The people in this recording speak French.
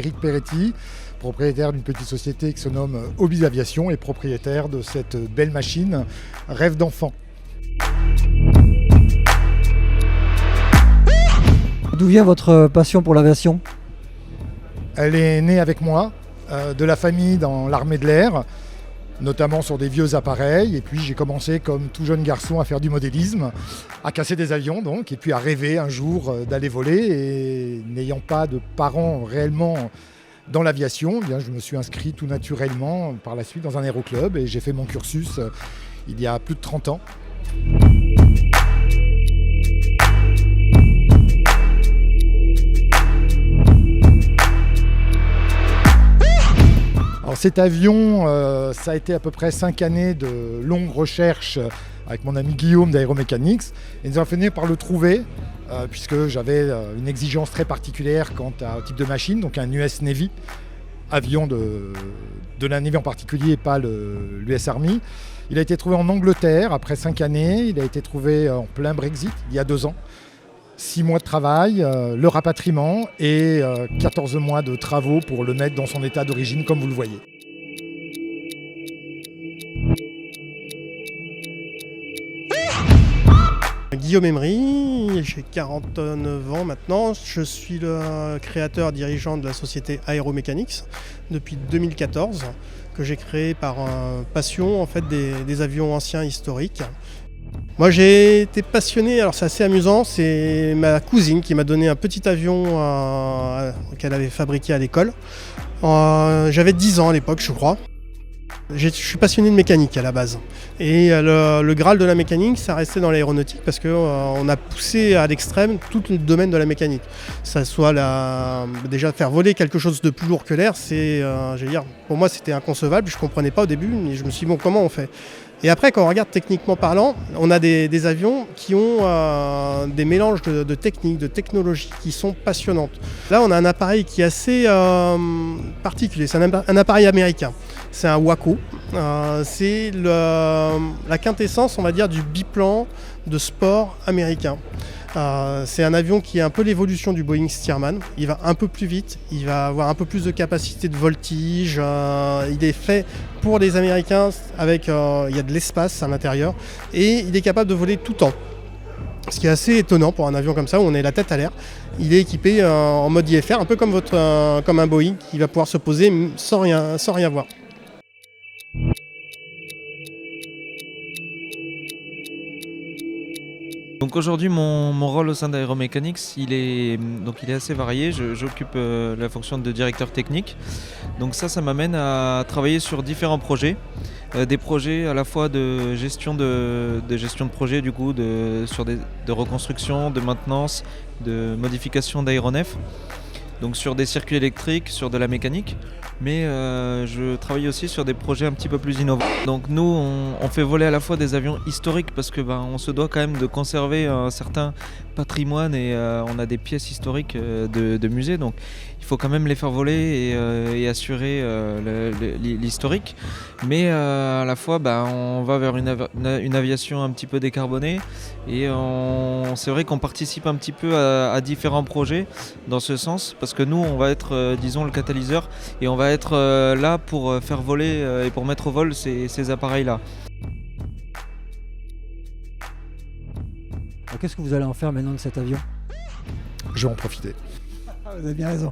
Éric Peretti, propriétaire d'une petite société qui se nomme Hobbies Aviation et propriétaire de cette belle machine Rêve d'enfant. D'où vient votre passion pour l'aviation ? Elle est née avec moi, de la famille dans l'armée de l'air, notamment sur des vieux appareils. Et puis j'ai commencé comme tout jeune garçon à faire du modélisme, à casser des avions donc, et puis à rêver un jour d'aller voler. Et n'ayant pas de parents réellement dans l'aviation, eh bien, je me suis inscrit tout naturellement par la suite dans un aéroclub et j'ai fait mon cursus il y a plus de 30 ans. Alors cet avion, ça a été à peu près 5 années de longues recherches avec mon ami Guillaume d'Aéromechanics. Et nous avons fini par le trouver, puisque j'avais une exigence très particulière quant au type de machine, donc un US Navy, avion de la Navy en particulier et pas l'US Army. Il a été trouvé en Angleterre après 5 années, il a été trouvé en plein Brexit il y a 2 ans. 6 mois de travail, le rapatriement et 14 mois de travaux pour le mettre dans son état d'origine comme vous le voyez. Guillaume Emery, j'ai 49 ans maintenant, je suis le créateur dirigeant de la société Aéromechanics depuis 2014 que j'ai créé par passion en fait, des avions anciens historiques. Moi j'ai été passionné, alors c'est assez amusant, c'est ma cousine qui m'a donné un petit avion qu'elle avait fabriqué à l'école. J'avais 10 ans à l'époque je crois. Je suis passionné de mécanique à la base. Et le Graal de la mécanique, ça restait dans l'aéronautique parce qu'on a poussé à l'extrême tout le domaine de la mécanique. Ça soit déjà faire voler quelque chose de plus lourd que l'air, pour moi c'était inconcevable, je ne comprenais pas au début, mais je me suis dit bon comment on fait ? Et après, quand on regarde techniquement parlant, on a des avions qui ont des mélanges de techniques, de technologies qui sont passionnantes. Là, on a un appareil qui est assez particulier. C'est un appareil américain. C'est un Waco. C'est la quintessence, on va dire, du biplan de sport américain. C'est un avion qui est un peu l'évolution du Boeing Stearman. Il va un peu plus vite, il va avoir un peu plus de capacité de voltige. Il est fait pour les Américains avec il y a de l'espace à l'intérieur et il est capable de voler tout le temps. Ce qui est assez étonnant pour un avion comme ça où on est la tête à l'air. Il est équipé en mode IFR, un peu comme un Boeing qui va pouvoir se poser sans rien voir. Donc aujourd'hui, mon rôle au sein d'Aéromechanics, il est assez varié. J'occupe la fonction de directeur technique. Donc ça m'amène à travailler sur différents projets. Des projets à la fois de gestion de projet, du coup, de reconstruction, de maintenance, de modification d'aéronefs. Donc sur des circuits électriques, sur de la mécanique. Mais je travaille aussi sur des projets un petit peu plus innovants. Donc nous, on fait voler à la fois des avions historiques parce que on se doit quand même de conserver un certain patrimoine et on a des pièces historiques de musées. Donc il faut quand même les faire voler et assurer l'historique. Mais à la fois, on va vers une aviation un petit peu décarbonée et c'est vrai qu'on participe un petit peu à différents projets dans ce sens parce que nous, on va être, disons, le catalyseur et on va être là pour faire voler et pour mettre au vol ces appareils-là. Qu'est-ce que vous allez en faire maintenant de cet avion ? Je vais en profiter. Vous avez bien raison.